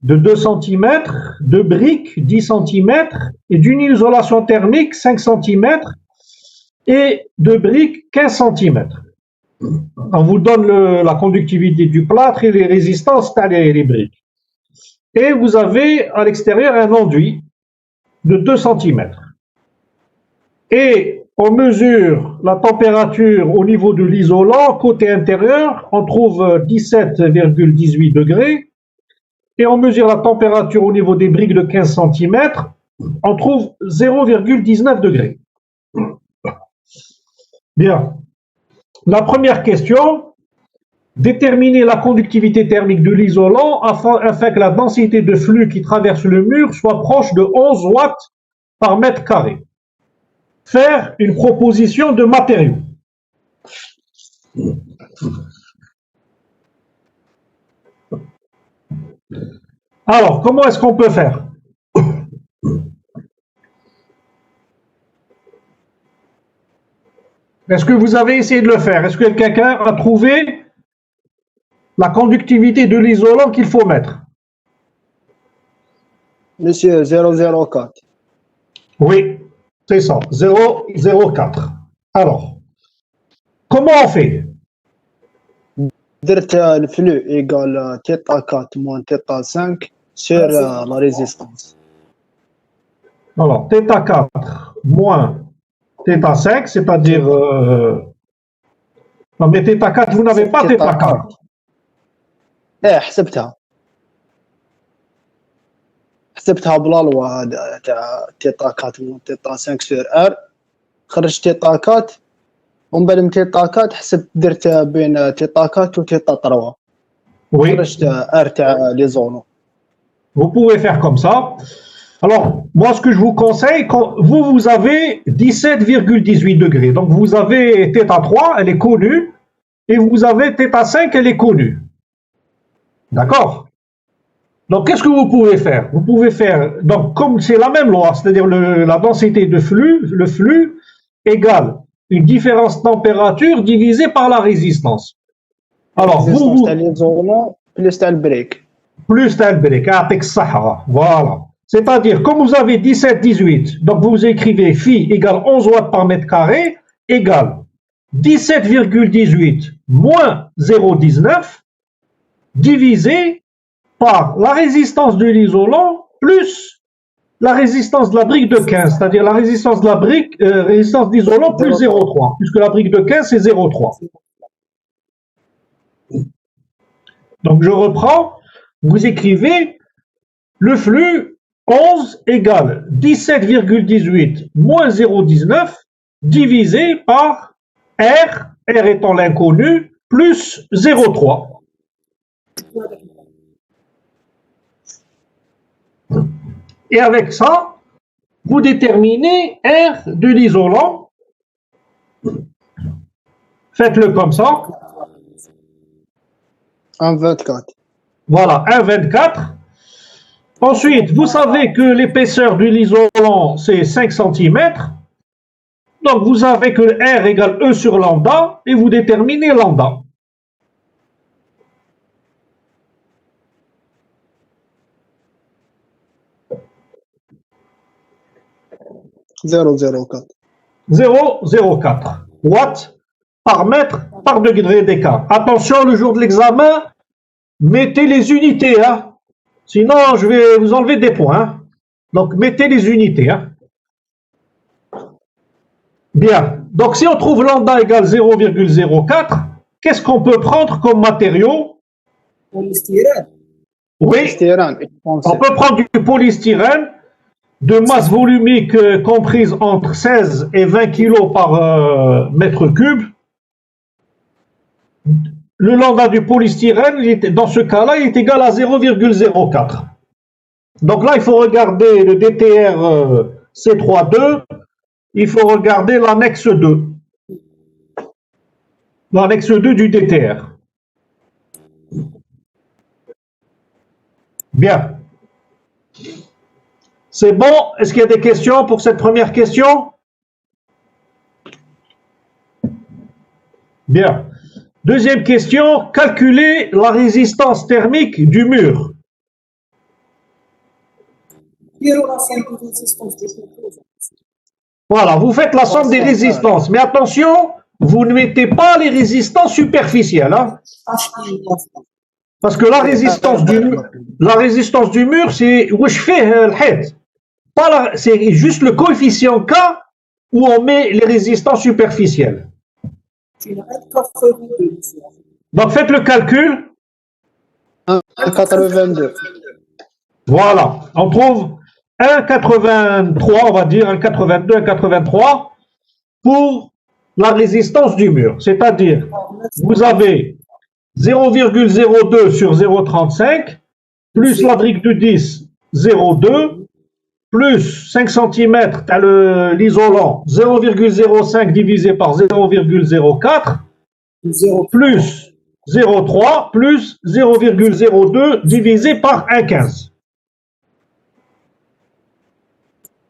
de 2 cm, de briques 10 cm et d'une isolation thermique 5 cm et de briques 15 cm. On vous donne la conductivité du plâtre et les résistances, les briques. Et vous avez à l'extérieur un enduit de 2 cm. Et on mesure la température au niveau de l'isolant. Côté intérieur, on trouve 17,18 degrés. Et on mesure la température au niveau des briques de 15 cm. On trouve 0,19 degrés. Bien. La première question, déterminer la conductivité thermique de l'isolant afin que la densité de flux qui traverse le mur soit proche de 11 watts par mètre carré. Faire une proposition de matériaux. Alors, comment est-ce qu'on peut faire? Est-ce que vous avez essayé de le faire? Est-ce que quelqu'un a trouvé la conductivité de l'isolant qu'il faut mettre? Monsieur 004. Oui, c'est ça, 0,04. Alors, comment on fait? درت le flux égale θ4 moins θ5 sur la résistance. Alors, θ4 moins θ5, c'est-à-dire... Non, mais θ4, vous n'avez pas θ4. حسبتها بلا لوا تاع θ4 moins θ5 sur R. خرجت θ4 ومن بعد من θ4 حسبت درت بين θ4 و θ3. Oui. خرجت R تاع لي زونو. Vous pouvez faire comme ça. Alors, moi, ce que je vous conseille, quand vous avez 17,18 degrés. Donc, vous avez θ3, elle est connue, et vous avez θ5, elle est connue. D'accord? Donc, qu'est-ce que vous pouvez faire? Vous pouvez faire, donc, comme c'est la même loi, c'est-à-dire la densité de flux, le flux égale une différence température divisée par la résistance. Alors, vous... plus le break. Plus le break, voilà. C'est-à-dire, comme vous avez 17,18, donc vous écrivez phi égale 11 watts par mètre carré égale 17,18 moins 0,19 divisé par la résistance de l'isolant plus la résistance de la brique de 15, c'est-à-dire la résistance de la brique, résistance d'isolant plus 0,3, puisque la brique de 15 c'est 0,3. Donc je reprends, vous écrivez le flux 11 égale 17,18 moins 0,19 divisé par R, R étant l'inconnu, plus 0,3. Et avec ça, vous déterminez R de l'isolant. Faites-le comme ça. 1,24. Voilà, 1,24. Ensuite, vous savez que l'épaisseur de l'isolant, c'est 5 cm. Donc, vous savez que R égale E sur lambda et vous déterminez lambda. « 0,04 watts par mètre par degré d'écart. » Attention, le jour de l'examen, mettez les unités, hein. Sinon, je vais vous enlever des points. Hein. Donc, mettez les unités. Hein. Bien. Donc, si on trouve lambda égale 0,04, qu'est-ce qu'on peut prendre comme matériau? Polystyrène. Oui. On peut prendre du polystyrène de masse volumique comprise entre 16 et 20 kg par mètre cube. Le lambda du polystyrène, dans ce cas-là, il est égal à 0,04. Donc là, il faut regarder le DTR C32, il faut regarder l'annexe 2. L'annexe 2 du DTR. Bien. C'est bon? Est-ce qu'il y a des questions pour cette première question? Bien. Deuxième question, calculer la résistance thermique du mur. Voilà, vous faites la somme des résistances. Mais attention, vous ne mettez pas les résistances superficielles. Hein, parce que la résistance du mur, c'est où je fais le head. C'est juste le coefficient K où on met les résistances superficielles. Donc faites le calcul. 1,82. Voilà, on trouve 1,83, on va dire 1,82, 1,83 pour la résistance du mur. C'est-à-dire, vous avez 0,02 sur 0,35 plus la brique du 10, 0,2 plus 5 cm, tu as l'isolant 0,05 divisé par 0,04 plus 0,3 plus 0,02 divisé par 1,15.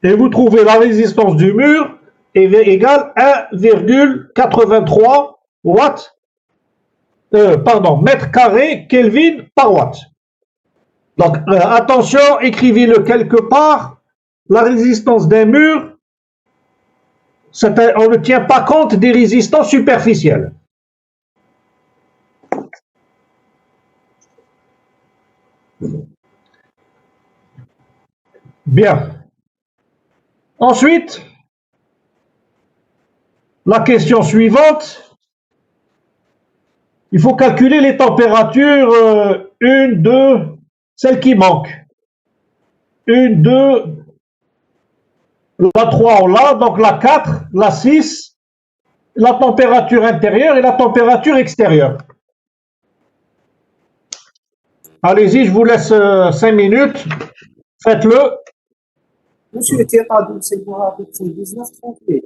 Et vous trouvez la résistance du mur égale 1,83 watts, mètre carré Kelvin par watt. Donc attention, écrivez-le quelque part. La résistance d'un mur, on ne tient pas compte des résistances superficielles. Bien. Ensuite, la question suivante, il faut calculer les températures 1, 2, celles qui manquent. 1, 2, la 3 on l'a, donc la 4, la 6, la température intérieure et la température extérieure. Allez-y, je vous laisse 5 minutes, faites-le. Monsieur, c'est pour à peu près 19,38.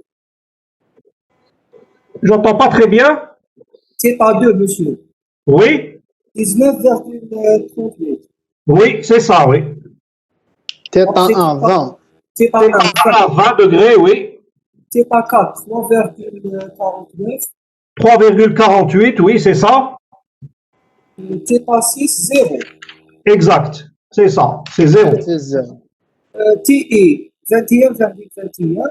J'entends pas très bien. C'est par 2, monsieur. Oui. 19,38. Oui, c'est ça, oui. Θ1, 20. C'est par 20 degrés, oui. C'est par 4, 3,49. 3,48, oui, c'est ça. C'est par 6, 0. Exact, c'est ça, c'est 0. C'est 0. TE, 21,21.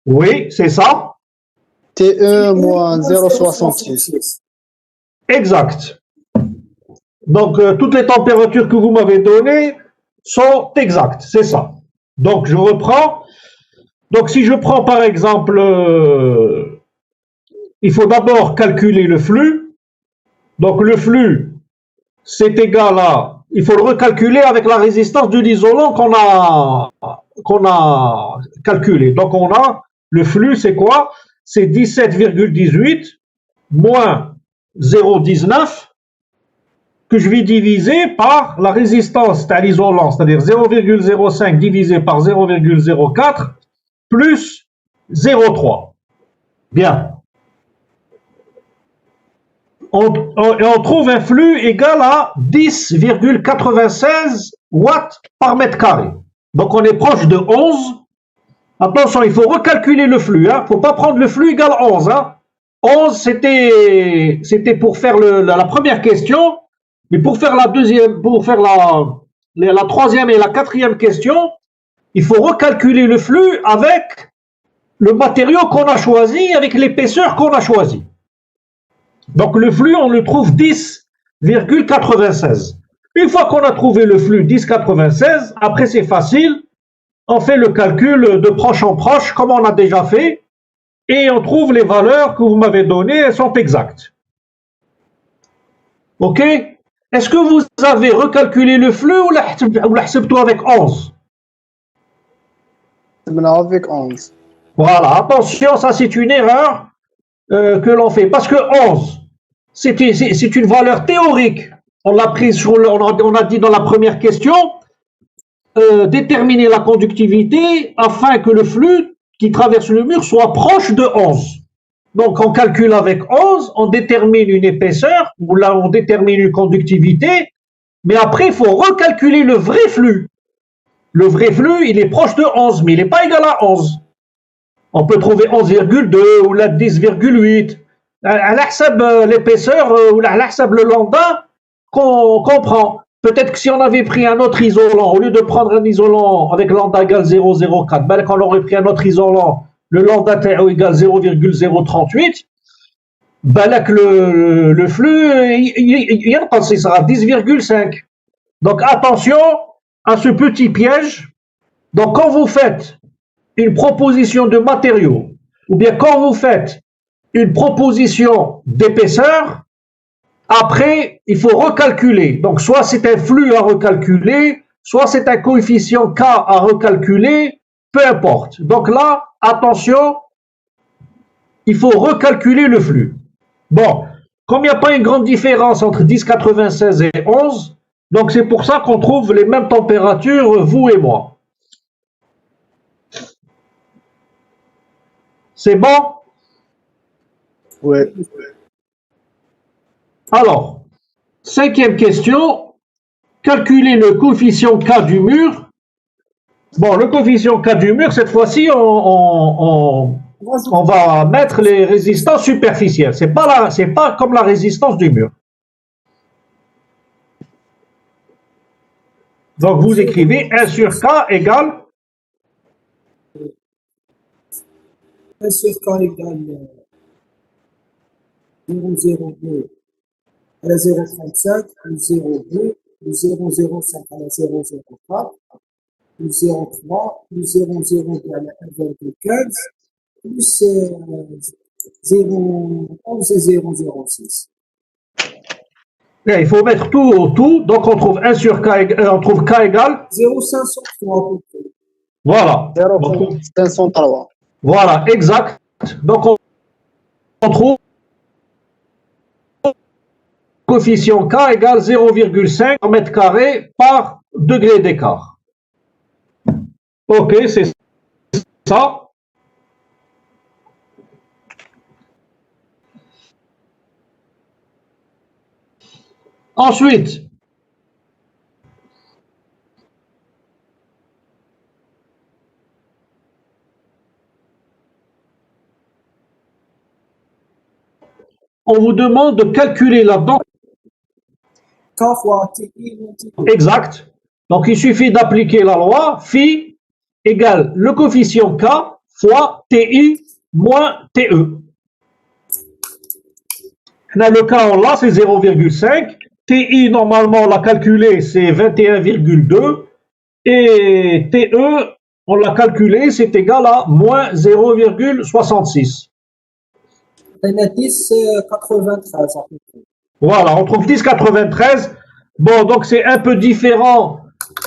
Oui, c'est ça. T1 moins 0,66. Exact. Donc, toutes les températures que vous m'avez données sont exactes, c'est ça. Donc, je reprends. Donc, si je prends par exemple, il faut d'abord calculer le flux. Donc, le flux, c'est égal à, il faut le recalculer avec la résistance de l'isolant qu'on a calculé. Donc, on a, le flux, c'est quoi? C'est 17,18 moins 0,19 que je vais diviser par la résistance à l'isolant, c'est-à-dire 0,05 divisé par 0,04 plus 0,3. Bien. On trouve un flux égal à 10,96 watts par mètre carré. Donc on est proche de 11. Attention, il faut recalculer le flux. Il ne faut pas prendre le flux égal à 11. 11, c'était pour faire la première question. Mais pour faire la deuxième, pour faire la troisième et la quatrième question, il faut recalculer le flux avec le matériau qu'on a choisi, avec l'épaisseur qu'on a choisi. Donc le flux, on le trouve 10,96. Une fois qu'on a trouvé le flux 10,96, après c'est facile, on fait le calcul de proche en proche, comme on a déjà fait, et on trouve les valeurs que vous m'avez données, elles sont exactes. Ok? Est-ce que vous avez recalculé le flux ou l'ahsebtou avec 11? Avec 11. Voilà, attention, ça c'est une erreur que l'on fait. Parce que 11, c'est une valeur théorique. On l'a prise on a dit dans la première question, déterminer la conductivité afin que le flux qui traverse le mur soit proche de 11. Donc on calcule avec 11, on détermine une épaisseur, ou là on détermine une conductivité, mais après il faut recalculer le vrai flux. Le vrai flux, il est proche de 11, mais il n'est pas égal à 11. On peut trouver 11,2 ou la 10,8. À l'ahsab l'épaisseur ou à l'ahsab le lambda qu'on prend. Peut-être que si on avait pris un autre isolant, au lieu de prendre un isolant avec lambda égale 0,04, ben, quand on aurait pris un autre isolant, le lambda TO égale 0,038, ben là que le flux, il sera 10,5. Donc attention à ce petit piège. Donc quand vous faites une proposition de matériaux, ou bien quand vous faites une proposition d'épaisseur, après, il faut recalculer. Donc, soit c'est un flux à recalculer, soit c'est un coefficient K à recalculer, peu importe. Donc là, attention, il faut recalculer le flux. Bon, comme il n'y a pas une grande différence entre 10,96 et 11, donc c'est pour ça qu'on trouve les mêmes températures, vous et moi. C'est bon? Oui. Alors, cinquième question, calculer le coefficient K du mur. Bon, le coefficient K du mur, cette fois-ci, on va mettre les résistances superficielles. C'est pas comme la résistance du mur. Donc, vous écrivez 1 sur K égale 1 sur K égale 0,02 à la 0,35, plus 0,2, plus 0,05 à la 0,04, plus 0,3, plus 0,02 à la 1,15, plus 0,11 et 0,06. Il faut mettre tout au tout, donc on trouve 1 sur K, on trouve K égale 0,503. Voilà. 0,503. Voilà, exact. Donc on trouve coefficient K égale 0,5 mètre carré par degré d'écart. Ok, c'est ça. Ensuite, on vous demande de calculer là-dedans. K fois TI multiplié. Exact. Donc, il suffit d'appliquer la loi phi égale le coefficient K fois TI moins TE. Là, le K, on l'a, c'est 0,5. TI, normalement, on l'a calculé, c'est 21,2. Et TE, on l'a calculé, c'est égal à moins 0,66. On a 10,93 à peu près. Voilà, on trouve 10,93. Bon, donc c'est un peu différent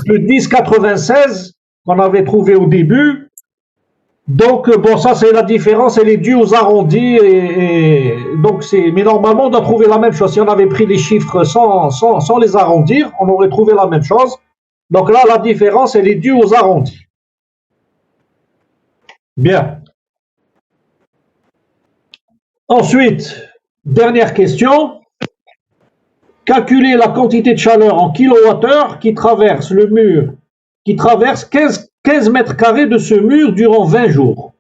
de 10,96 qu'on avait trouvé au début. Donc, bon, ça, c'est la différence, elle est due aux arrondis. Donc, mais normalement, on doit trouver la même chose. Si on avait pris les chiffres sans les arrondir, on aurait trouvé la même chose. Donc là, la différence, elle est due aux arrondis. Bien. Ensuite, dernière question. Calculer la quantité de chaleur en kilowattheure qui traverse le mur, qui traverse 15 mètres carrés de ce mur durant 20 jours,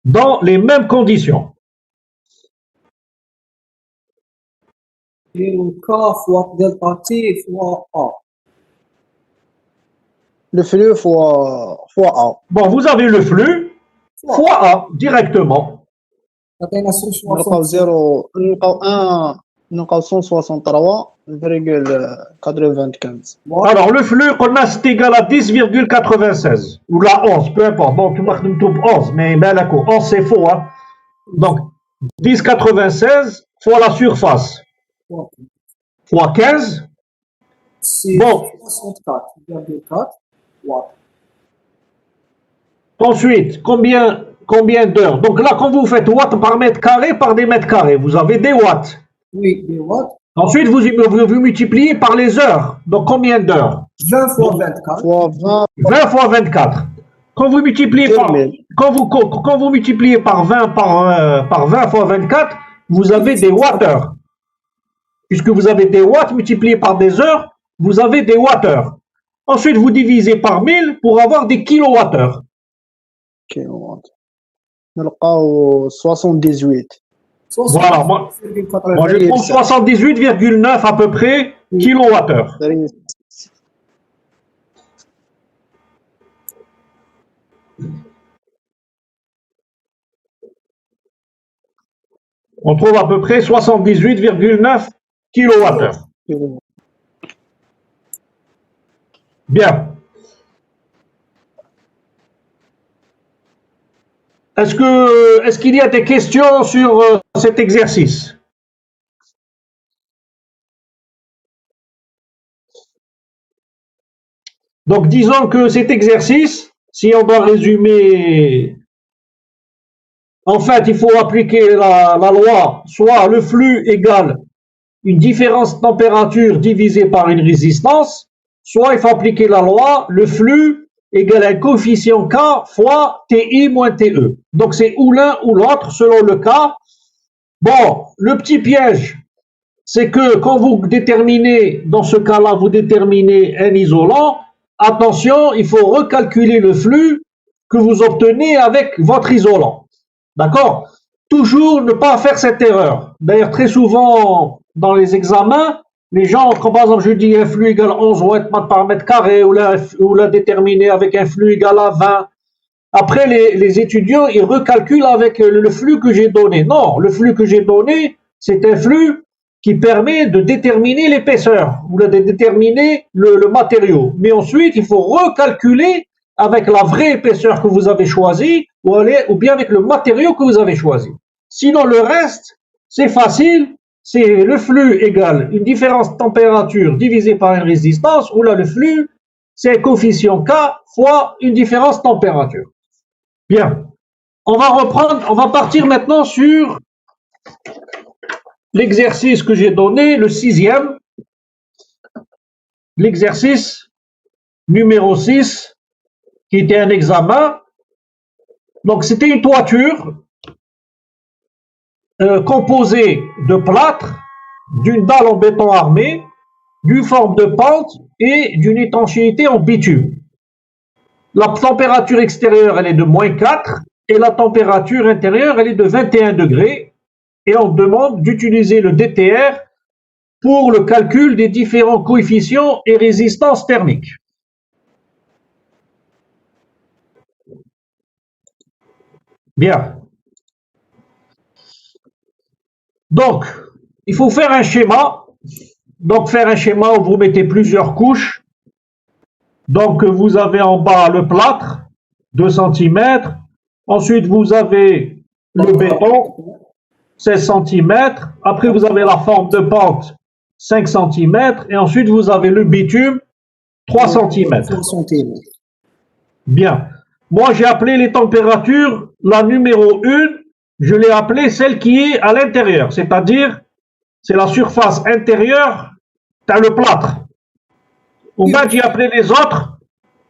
dans les mêmes conditions. Et le K fois delta T fois A. Le flux fois A. Bon, vous avez le flux fois A directement. عطينا نلقاو 0 نلقاو 163,95. Alors, le flux qu'on a, c'est égal à 10,96 ou la 11, peu importe. Bon, tu marques une toupe 11, mais ben d'accord, 11 c'est faux. Hein. Donc, 10,96 fois la surface fois 15. C'est Bon. 64,4 watts. Ensuite, combien d'heures? Donc là, quand vous faites watts par mètre carré par des mètres carrés, vous avez des watts. Oui, des watts. Ensuite, vous multipliez par les heures. Donc, combien d'heures? 20 fois 24. Fois 20. 20 fois 24. Quand vous multipliez par, quand vous multipliez par 20 par 20 fois 24, vous avez des watts-heures. Puisque vous avez des watts multipliés par des heures, vous avez des watts-heures. Ensuite, vous divisez par 1000 pour avoir des kilowattheures. نلقاو 78. Voilà, moi je trouve 78,9 à peu près kilowattheure. On trouve à peu près 78,9 kilowattheure. Bien. Est-ce qu'il y a des questions sur cet exercice? Donc, disons que cet exercice, si on doit résumer, en fait, il faut appliquer la loi, soit le flux égale une différence de température divisée par une résistance, soit il faut appliquer la loi, le flux égale un coefficient K fois TI moins TE. Donc, c'est ou l'un ou l'autre selon le cas. Bon, le petit piège, c'est que quand vous déterminez, dans ce cas-là, vous déterminez un isolant, attention, il faut recalculer le flux que vous obtenez avec votre isolant. D'accord? Toujours ne pas faire cette erreur. D'ailleurs, très souvent, dans les examens, les gens, quand par exemple je dis un flux égale 11 watts par mètre carré, ou l'a déterminé avec un flux égal à 20, après les étudiants, ils recalculent avec le flux que j'ai donné. Non, le flux que j'ai donné, c'est un flux qui permet de déterminer l'épaisseur ou de déterminer le matériau. Mais ensuite, il faut recalculer avec la vraie épaisseur que vous avez choisie ou bien avec le matériau que vous avez choisi. Sinon, le reste, c'est facile, c'est le flux égale une différence de température divisée par une résistance, où là, le flux, c'est un coefficient K fois une différence de température. Bien, on va partir maintenant sur l'exercice que j'ai donné, le 6e, l'exercice numéro 6, qui était un examen. Donc, c'était une toiture composée de plâtre, d'une dalle en béton armé, d'une forme de pente et d'une étanchéité en bitume. La température extérieure, elle est de -4 et la température intérieure, elle est de 21 degrés. Et on demande d'utiliser le DTR pour le calcul des différents coefficients et résistances thermiques. Bien. Donc, il faut faire un schéma. Donc, faire un schéma où vous mettez plusieurs couches. Donc, vous avez en bas le plâtre, 2 cm. Ensuite, vous avez le béton, 16 cm. Après, vous avez la forme de pente, 5 cm. Et ensuite, vous avez le bitume, 3 cm. Bien. Moi, j'ai appelé les températures, la numéro 1, je l'ai appelée celle qui est à l'intérieur. C'est-à-dire, c'est la surface intérieure, tu as le plâtre. Au bas, j'ai appelé les autres,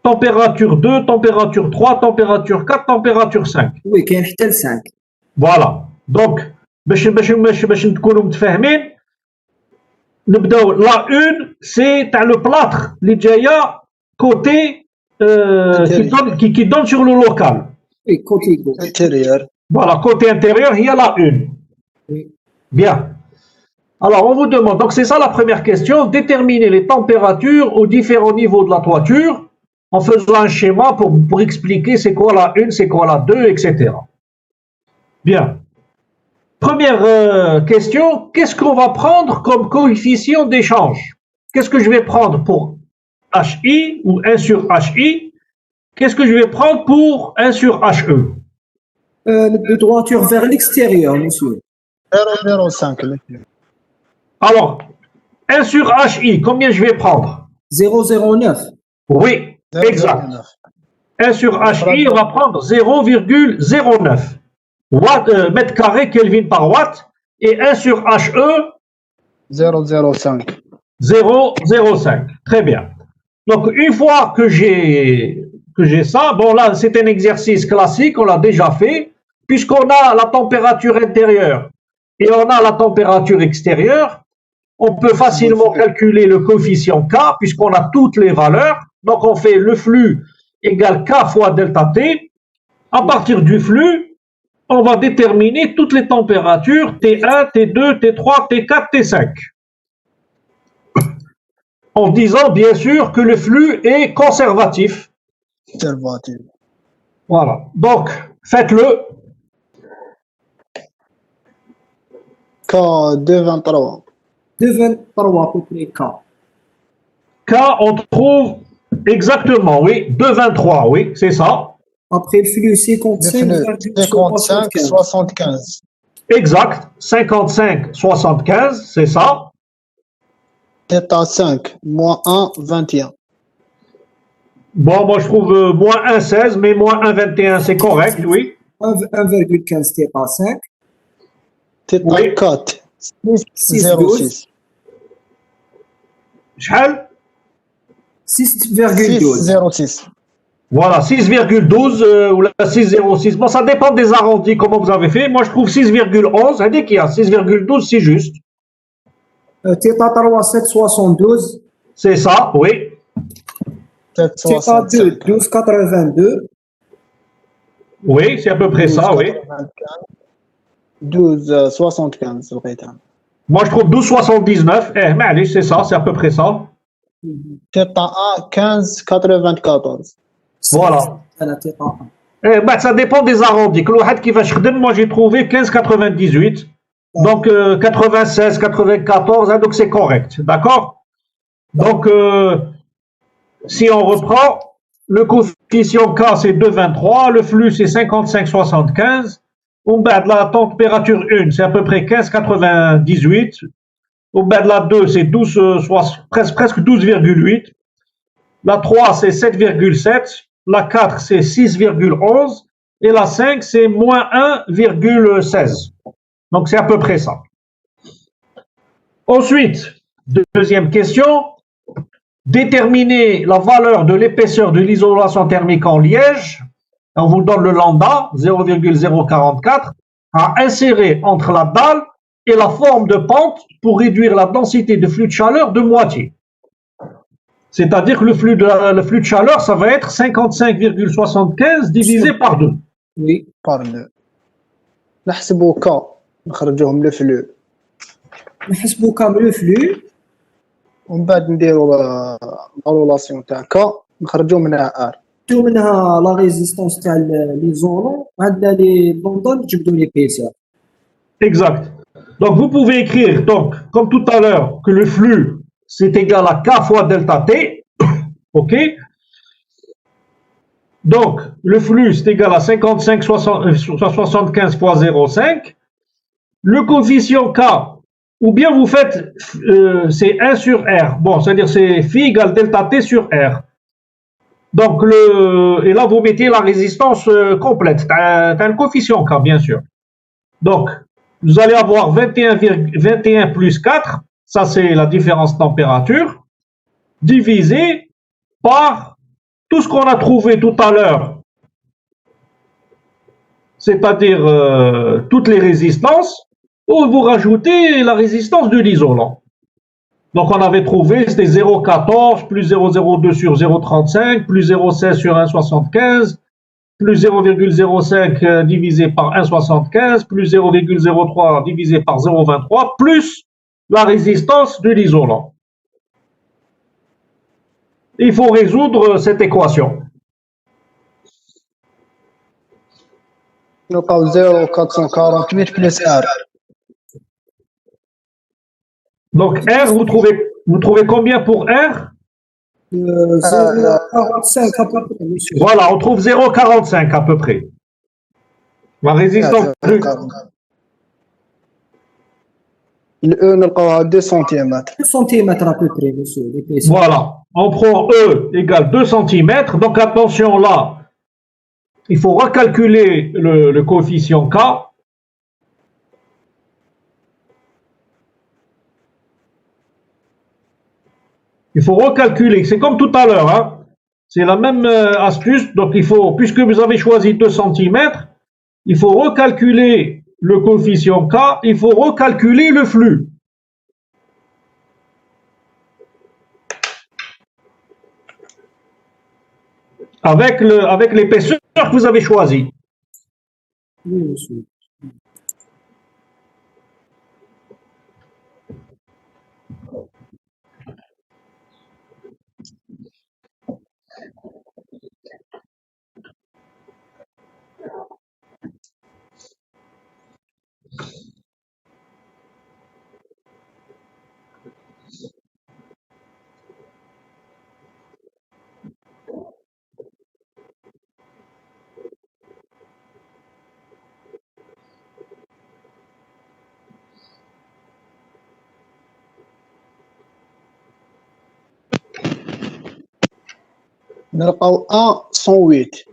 température 2, température 3, température 4, température 5. Oui, qui est le 5. Voilà. Donc, باش نكونوا متفاهمين نبداو لا 1 سي تاع لو بلاطر اللي جايه كوتي qui donne sur le local. Oui, côté gauche. Intérieur. Voilà, côté intérieur, il y a la 1. Oui. Bien. Alors, on vous demande, donc c'est ça la première question, déterminer les températures aux différents niveaux de la toiture en faisant un schéma pour expliquer c'est quoi la 1, c'est quoi la 2, etc. Bien. Première question, qu'est-ce qu'on va prendre comme coefficient d'échange? Qu'est-ce que je vais prendre pour HI ou 1 sur HI? Qu'est-ce que je vais prendre pour 1 sur HE? De droiture vers l'extérieur, monsieur. 0,05. Alors, 1 sur HI, combien je vais prendre? 0,09. Oui, exact. 1 sur HI, on va prendre 0,09 mètre carré Kelvin par watt, et 1 sur HE 0,05. 0,05. Très bien. Donc, une fois que j'ai ça, bon là, c'est un exercice classique, on l'a déjà fait, puisqu'on a la température intérieure et on a la température extérieure, on peut facilement calculer le coefficient K, puisqu'on a toutes les valeurs. Donc, on fait le flux égale K fois delta T. À partir du flux, on va déterminer toutes les températures T1, T2, T3, T4, T5. en disant bien sûr que le flux est conservatif. Conservatif. Voilà. Donc, faites-le. K 223. 2,23 à peu près K. K, on trouve exactement, oui, 2,23, oui, c'est ça. Après le flux, Le 55,75. 75. Exact, 55,75, c'est ça. Θ 5, moins 1, 21. Bon, moi je trouve moins 1,16, mais moins 1,21, c'est correct, oui. 1,15 θ 5. Θ Oui. 4, 6, 6,12. 06. شحال 6,12. 6, 06. Voilà, 6,12 ou la 6,06. Bon, ça dépend des arrondis, comment vous avez fait. Moi, je trouve 6,11. Elle dit qu'il y a 6,12, c'est juste. θ 3 7,72. C'est ça, oui. Θ θ 2 12,82. Oui, c'est à peu près ça, oui. 12, 75. Moi, je trouve 12,79. معليش, c'est ça, c'est à peu près ça. Θ 1, 15, 94. Voilà. أنا θ 1. Bah, ça dépend des arrondis. كل واحد كيفاش خدم. Moi, j'ai trouvé 15,98. Donc, 96, 94, hein, donc c'est correct. D'accord? Donc, si on reprend, le coefficient K, c'est 2,23. Le flux, c'est 55,75. La température 1, c'est à peu près 15,98. La 2, c'est 12, presque 12,8. La 3, c'est 7,7. La 4, c'est 6,11. Et la 5, c'est moins 1,16. Donc, c'est à peu près ça. Ensuite, deuxième question. Déterminer la valeur de l'épaisseur de l'isolation thermique en liège. On vous donne le lambda, 0,044, à insérer entre la dalle et la forme de pente pour réduire la densité de flux de chaleur de moitié. C'est-à-dire que le flux de chaleur, ça va être 55,75 divisé par 2. Oui. Par 2. نحسبوا K. نخرجوهم le flux. نحسبوا كامل الفلو. ومن بعد نديروا لا رولاسيون تاع K. نخرجوا منها R. نجبدو منها لا ريزيستونس تاع لي زولون. عندنا لي لوندون نجبدو لي بيسور. Exact. Donc, vous pouvez écrire, donc, comme tout à l'heure, que le flux, c'est égal à K fois delta T. OK? Donc, le flux, c'est égal à 75 fois 0,5. Le coefficient K, ou bien vous faites, c'est 1 sur R. Bon, c'est-à-dire c'est phi égale delta T sur R. Donc, et là, vous mettez la résistance complète. T'as le coefficient K, bien sûr. Donc, vous allez avoir 21 plus 4, ça c'est la différence de température, divisé par tout ce qu'on a trouvé tout à l'heure, c'est-à-dire toutes les résistances, ou vous rajoutez la résistance de l'isolant. Donc on avait trouvé, c'était 0,14 plus 0,02 sur 0,35 plus 0,16 sur 1,75 plus 0,05 divisé par 1,75 plus 0,03 divisé par 0,23 plus la résistance de l'isolant. Il faut résoudre cette équation. نلقاو 0,448 plus R. Donc R, vous trouvez combien pour R? 0,45 à peu près, monsieur. Voilà, on trouve 0,45 à peu près. La résistance de... Le E نلقاوها 2 cm. 2 centimètres à peu près, monsieur. l'épaisseur. Voilà, on prend E égale 2 cm. Donc attention là, il faut recalculer le coefficient K. Il faut recalculer, c'est comme tout à l'heure, hein. C'est la même astuce. Donc il faut, puisque vous avez choisi 2 cm, il faut recalculer le coefficient K, il faut recalculer le flux. Avec l'épaisseur que vous avez choisie. Oui, monsieur. نلقاو 1 108.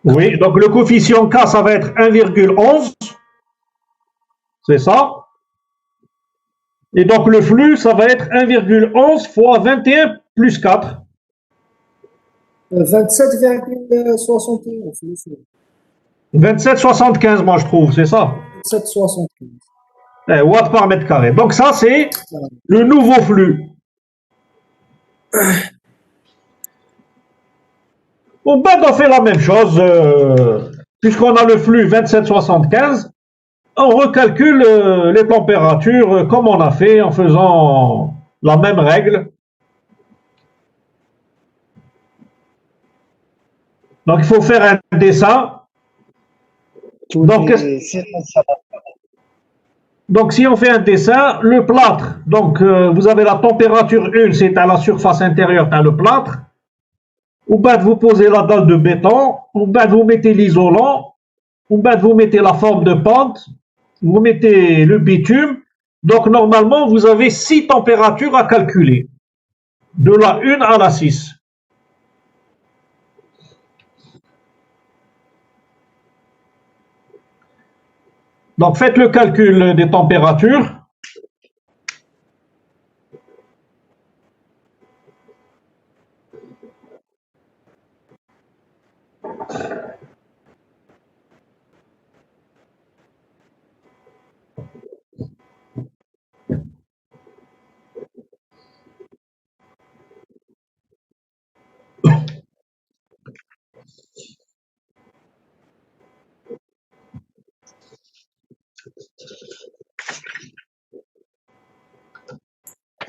Oui, donc le coefficient K, ça va être 1,11. C'est ça. Et donc le flux, ça va être 1,11 fois 21 plus 4. 27,71, monsieur. 27,75, moi je trouve, c'est ça. 27,75. Watts par mètre carré. Donc ça, c'est le nouveau flux. Au bas, on fait la même chose. Puisqu'on a le flux 27,75, on recalcule les températures comme on a fait en faisant la même règle. Donc il faut faire un dessin. Donc si on fait un dessin, le plâtre, donc vous avez la température 1, c'est à la surface intérieure, dans le plâtre. Au bas, vous posez la dalle de béton. Au bas, vous mettez l'isolant. Au bas, vous mettez la forme de pente. Vous mettez le bitume. Donc, normalement, vous avez 6 températures à calculer. De la 1 à la 6. Donc, faites le calcul des températures.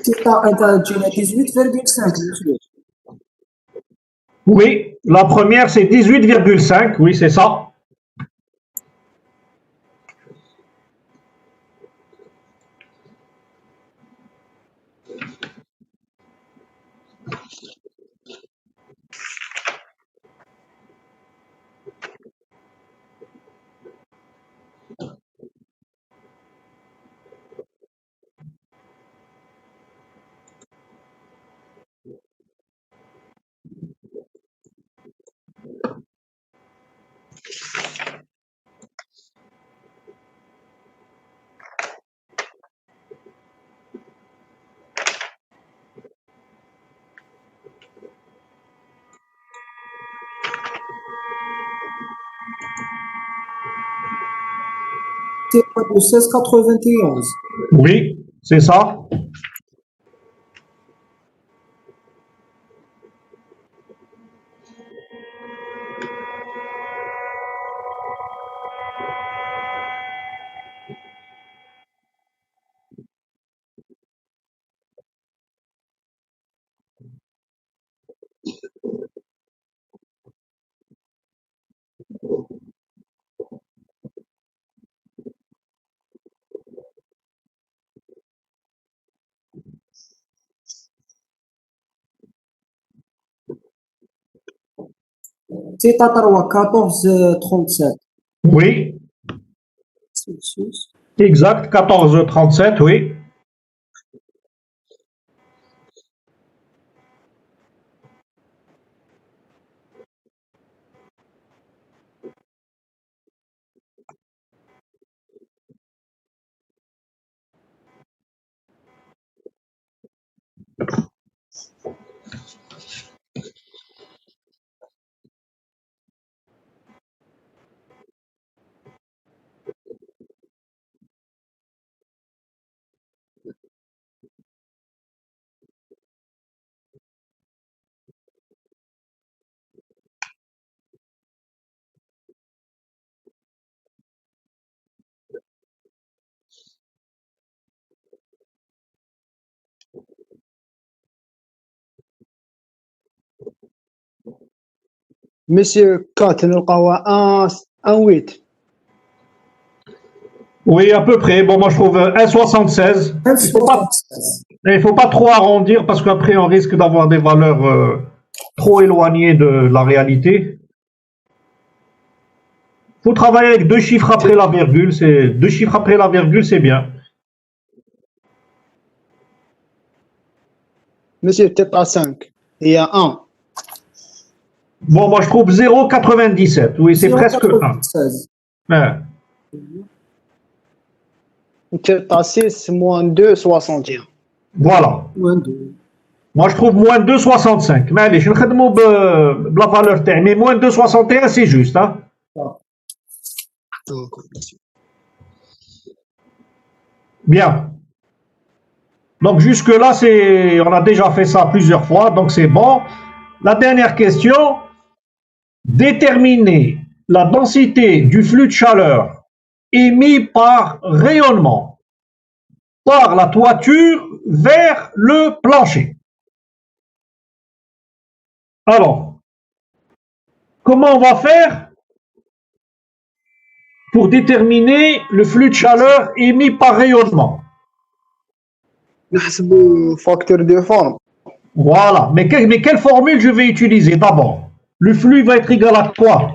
Tu as 18,5, monsieur. Oui, la première, c'est 18,5. Oui, c'est ça. C'est pas de 16,91. Oui, c'est ça. C'est à 14,37 Oui, Celsius. exact. 14,37, oui. Monsieur K, نلقاوها 1 8. Oui, à peu près. Bon, moi, je trouve 1,76. Il faut pas trop arrondir parce qu'après, on risque d'avoir des valeurs trop éloignées de la réalité. Il faut travailler avec 2 chiffres après la virgule. 2 chiffres après la virgule, c'est bien. Monsieur, peut-être à 5. Il y a 1. Bon, moi je trouve 0,97. Oui, c'est presque 1. 0,96. Ouais. Θ 6 moins 2, 61. Voilà. Moins 2. Moi je trouve moins 2,65. Mais allez, je vais le la valeur terre. Mais moins 2,61, c'est juste. Hein. Bien. Donc jusque-là, on a déjà fait ça plusieurs fois, donc c'est bon. La dernière question, déterminer la densité du flux de chaleur émis par rayonnement par la toiture vers le plancher. Alors, comment on va faire pour déterminer le flux de chaleur émis par rayonnement? نحسبوا facteur de forme. Voilà. Mais quelle formule je vais utiliser d'abord? Le flux va être égal à quoi?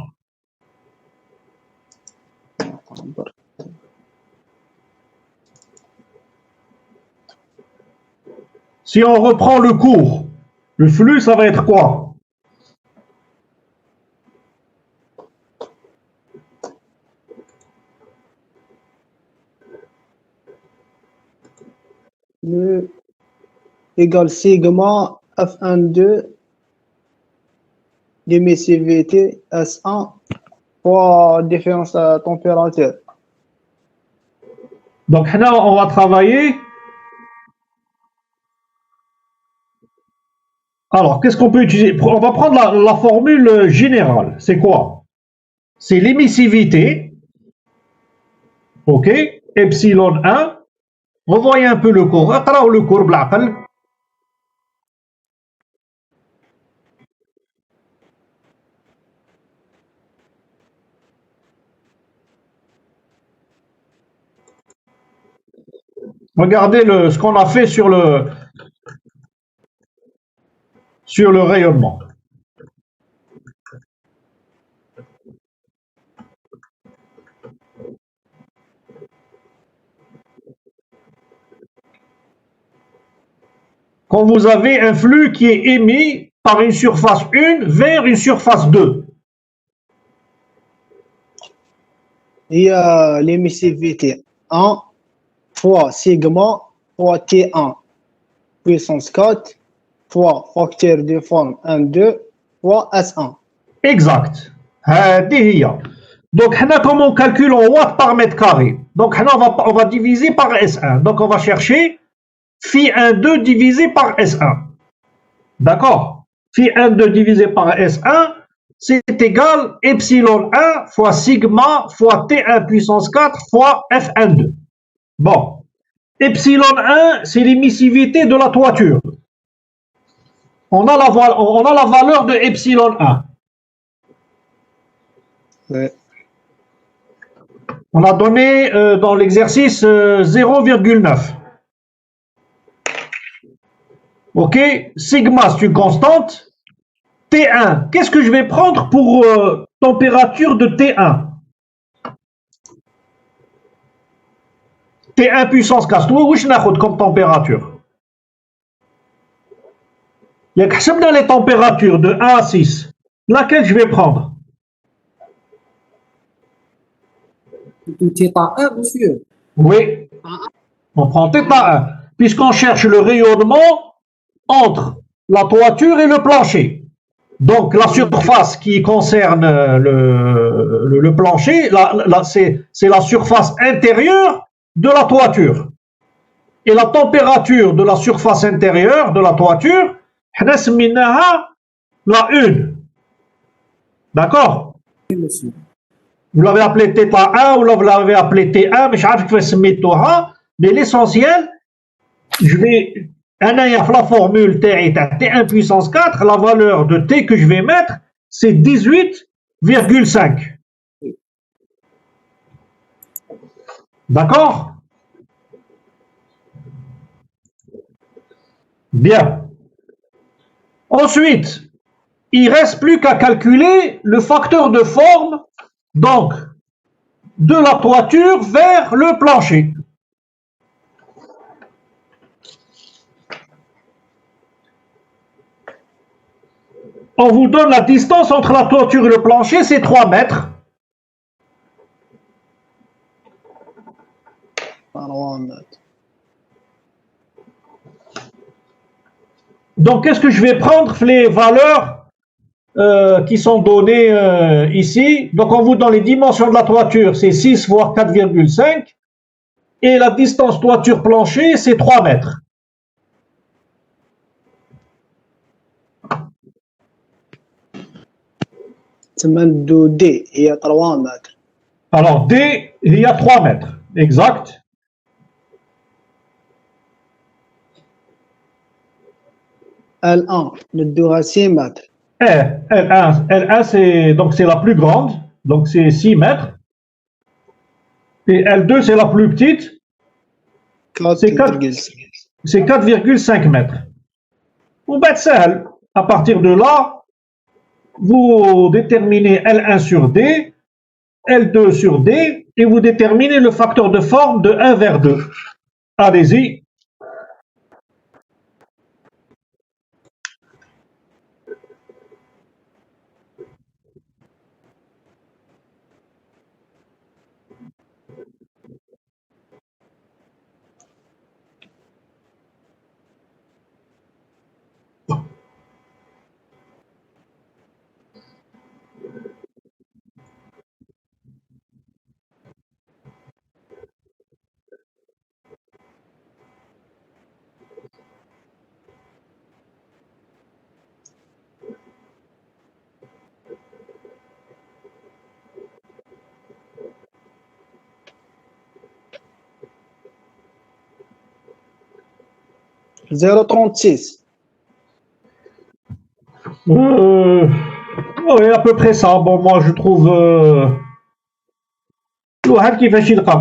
Si on reprend le cours, le flux, ça va être quoi? Le égale sigma F12 d'émissivité S1 fois différence de température. Donc là, on va travailler. Alors, qu'est-ce qu'on peut utiliser? On va prendre la formule générale. C'est quoi? C'est l'émissivité. OK? Epsilon 1. Revoyez un peu le cours. اقرأوا le cours بالعقل. Regardez ce qu'on a fait sur le rayonnement. Quand vous avez un flux qui est émis par une surface 1 vers une surface 2. Il y a l'émissivité 1 fois sigma fois T1 puissance 4 fois facteur de forme 1, 2 fois S1. Exact. Donc, comment on calcule en watts par mètre carré? Donc, on va diviser par S1. Donc, on va chercher Φ12 divisé par S1. D'accord? Φ12 divisé par S1, c'est égal epsilon 1 fois sigma fois T1 puissance 4 fois F12. Bon. Epsilon 1, c'est l'émissivité de la toiture. On a la valeur de epsilon 1. Ouais. On a donné dans l'exercice 0,9. OK? Sigma, c'est une constante. T1, qu'est-ce que je vais prendre pour température de T1? T1 puissance 4. Où je n'ai comme température? Il y a les températures de 1 à 6. Laquelle je vais prendre? θ1, monsieur. Oui. On prend θ1. Puisqu'on cherche le rayonnement entre la toiture et le plancher. Donc la surface qui concerne le plancher, c'est la surface intérieure de la toiture. Et la température de la surface intérieure de la toiture, la 1. D'accord? Oui, monsieur. Vous l'avez appelé θ1 ou vous l'avez appelé T1, mais l'essentiel, je vais la formule T1 puissance 4, la valeur de T que je vais mettre, c'est 18,5. D'accord? Bien. Ensuite, il ne reste plus qu'à calculer le facteur de forme, donc, de la toiture vers le plancher. on vous donne la distance entre la toiture et le plancher, c'est 3 mètres. 3 mètres. Donc, qu'est-ce que je vais prendre les valeurs qui sont données ici. Donc, on vous donne les dimensions de la toiture, c'est 6 voire 4,5. Et la distance toiture-plancher, c'est 3 mètres. تمن دي هي 3 متر. Alors, D, il y a 3 mètres. Exact. L1 ندوها 6 متر. L1 c'est la plus grande, donc c'est 6 mètres. Et L2, c'est la plus petite, c'est 4,5 mètres. Ou bien c'est à partir de là, vous déterminez L1 sur D, L2 sur D, et vous déterminez le facteur de forme de 1 vers 2. Allez-y. زيرو 36. Oui, à peu près ça. Bon, moi, je trouve...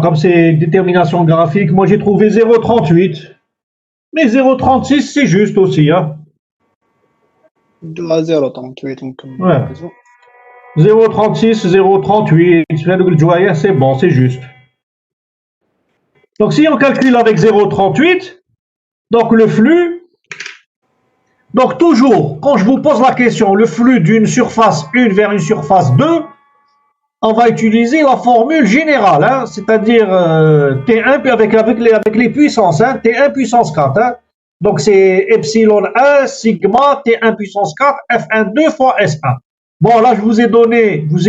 comme c'est détermination graphique, moi, j'ai trouvé 0,38. Mais 0,36, c'est juste aussi. Hein. ندوها 0.38 ممكن. Ouais. 0,36, 0,38, c'est bon, c'est juste. Donc, si on calcule avec 0,38, donc le flux, donc toujours, quand je vous pose la question, le flux d'une surface 1 vers une surface 2, on va utiliser la formule générale, hein, c'est-à-dire T1 avec les puissances, hein, T1 puissance 4. Hein. Donc, c'est epsilon 1, sigma, T1 puissance 4, F1 2 fois S1. Bon, là, je vous ai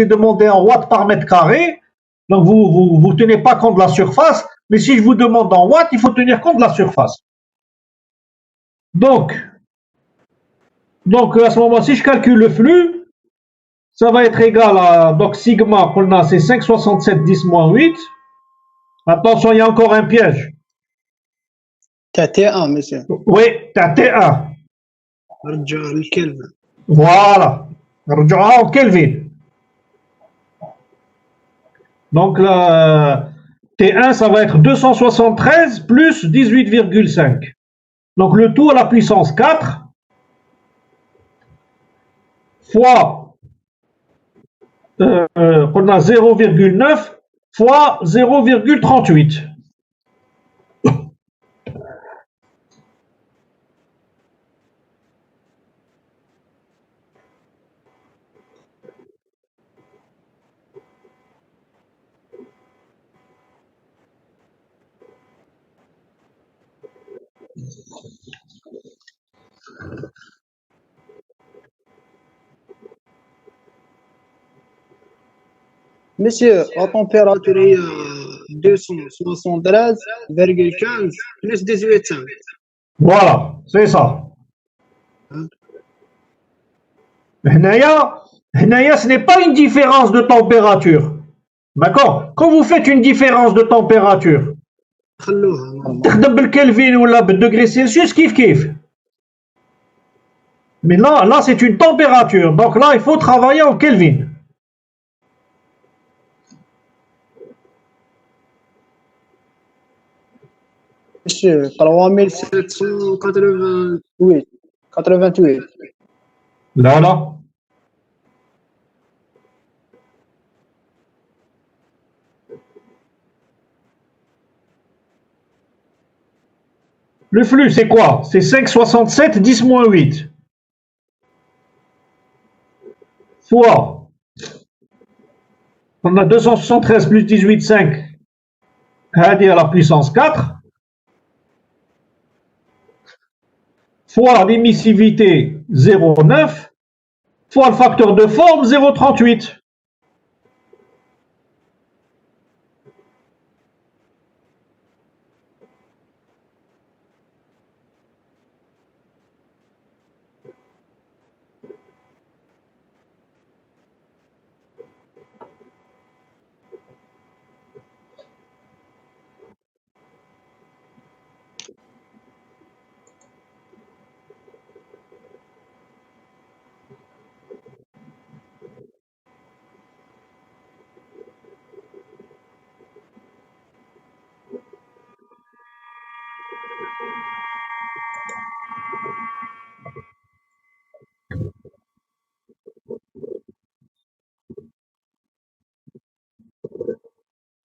demandé en watts par mètre carré. Donc, vous tenez pas compte de la surface. Mais si je vous demande en watts, il faut tenir compte de la surface. Donc à ce moment, si je calcule le flux, ça va être égal à, donc, sigma, qu'on a, c'est 5,67 10-8. Attention, il y a encore un piège. تاع T1 monsieur. Oui, t'as T1. رجع للكلمة. Voilà. رجعها en Kelvin. Donc, là, T1, ça va être 273 plus 18,5. Donc, le tout à la puissance 4 fois, on a 0,9 fois 0,38. Monsieur, la température est 273,15 plus 18,5. Voilà, c'est ça. هنايا, ce n'est pas une différence de température. D'accord? Quand vous faites une différence de température, خلوها. تخدم بالكلفين ولا بالdegré Celsius, كيف. Mais là c'est une température. Donc là, il faut travailler en Kelvin. Monsieur, 3788. Là. Le flux, c'est quoi? C'est 5,67 10-8. fois, on a 273 plus 18,5 à la puissance 4, fois l'émissivité 0,9, fois le facteur de forme 0,38.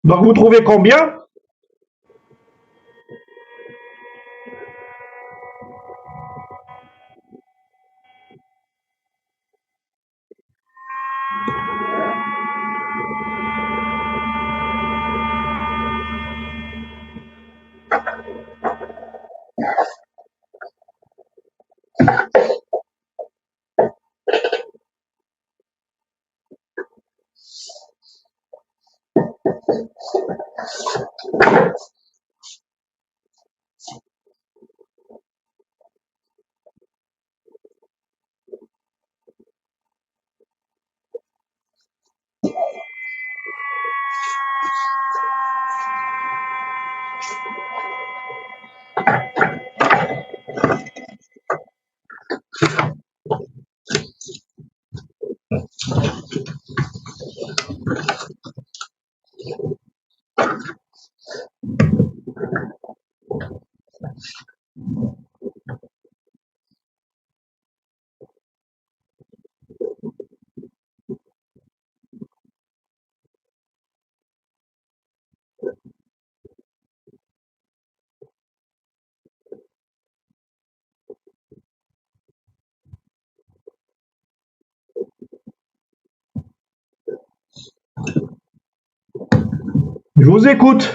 Donc vous trouvez combien? Je vous écoute.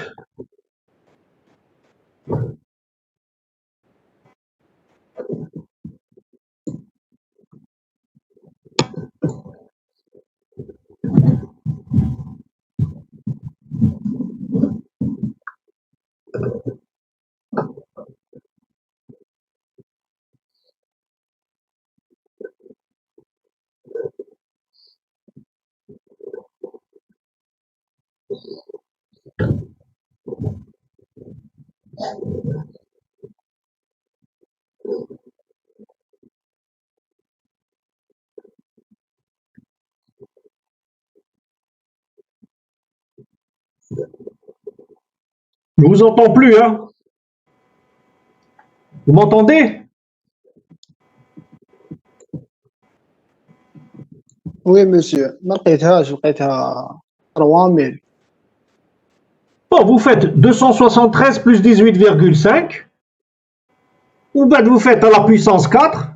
Je vous entends plus, hein? Vous m'entendez? وي مسيو ما لقيتهاش لقيتها 3000. Bon, vous faites 273 plus 18,5. Ou bien vous faites à la puissance 4.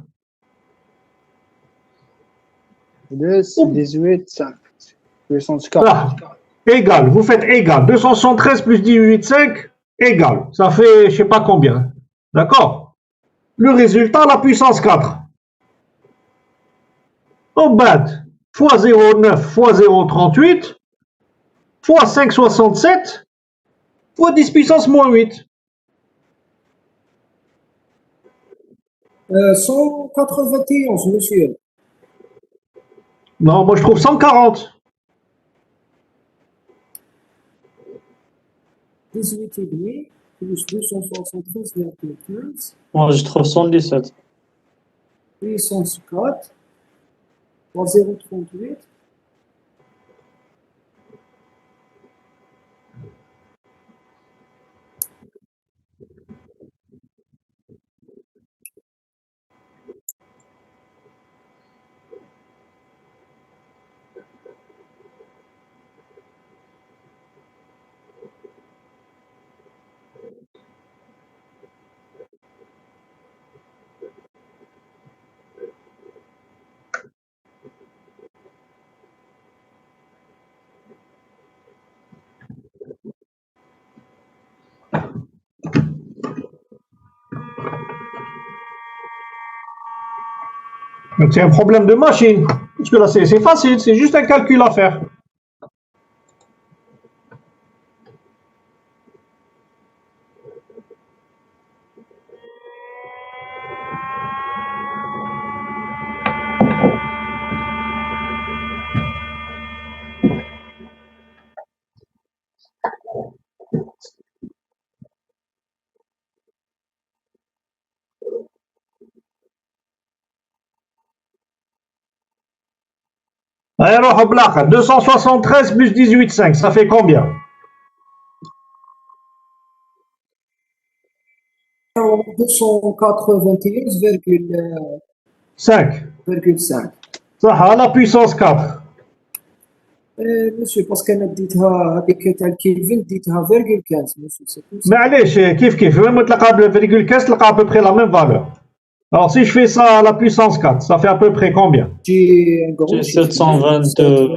10 18 5 puissance 4. Là, égal. Vous faites égal. 273 plus 18,5 égal. Ça fait je sais pas combien. D'accord? Le résultat, la puissance 4. Au bad, fois 0,9 fois 0,38 fois 5,67 fois 10 puissance moins 8. 191, monsieur. Non, moi je trouve 140. 18,5 plus 273,15 Moi, je trouve 117. puissance 4 fois 0,38. Donc c'est un problème de machine. Parce que là, c'est facile, c'est juste un calcul à faire. Alors, 273 plus 18,5, ça fait combien? 5. 291,5. Ça à la puissance 4. monsieur باسكو انا ديتها هذيك تاع الكيلفين ديتها 0.15 monsieur c'est tout ça. معليش كيف même تلقى بال 0,15 تلقى à peu près la même valeur. Alors si je fais ça à la puissance 4, ça fait à peu près combien? J'ai un gros J'ai 722.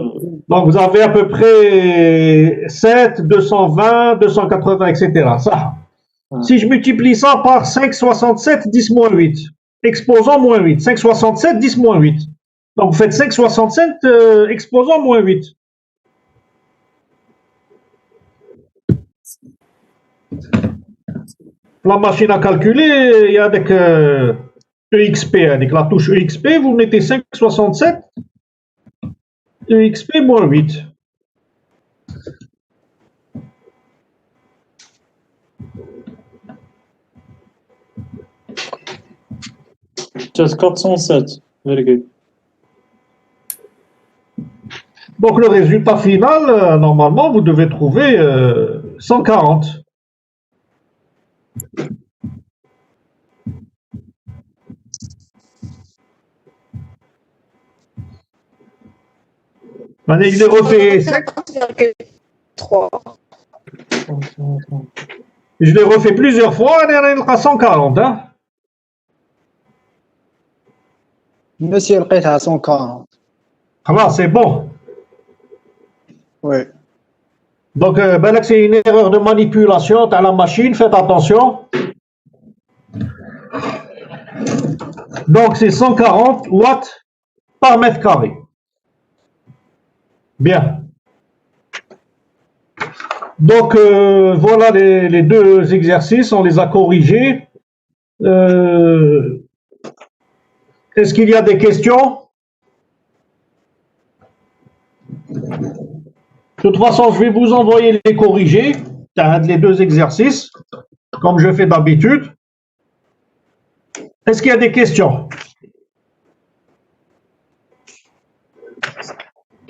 Donc vous avez à peu près 7, 220, 280, etc. Ça. Si je multiplie ça par 5,67, 10 moins 8. Exposant moins 8. 5,67, 10 moins 8. Donc vous faites 5,67 exposant moins 8. La machine à calculer, il y a avec EXP, avec la touche EXP, vous mettez 5,67, EXP moins 8. Just 407, virgule. Donc le résultat final, normalement, vous devez trouver 140. Maintenant, je l'ai refait 3. Je l'ai refait plusieurs fois, et il y a 140. Hein? Monsieur لقيتها 140. Voilà, c'est bon. Oui. Donc, c'est une erreur de manipulation à la machine, faites attention. Donc, c'est 140 watts par mètre carré. Bien. Donc, voilà les deux exercices, on les a corrigés. Est-ce qu'il y a des questions? De toute façon, je vais vous envoyer les corrigés, les deux exercices, comme je fais d'habitude. Est-ce qu'il y a des questions?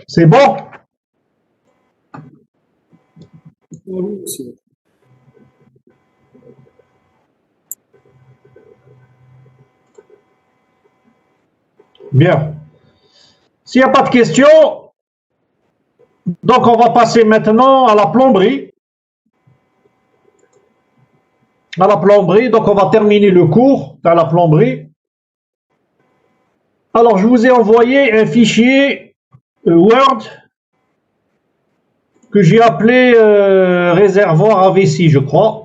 C'est bon? Oui, monsieur. Bien. S'il n'y a pas de questions, donc on va passer maintenant à la plomberie. À la plomberie, donc on va terminer le cours à la plomberie. Alors, je vous ai envoyé un fichier Word que j'ai appelé réservoir à vessie, je crois.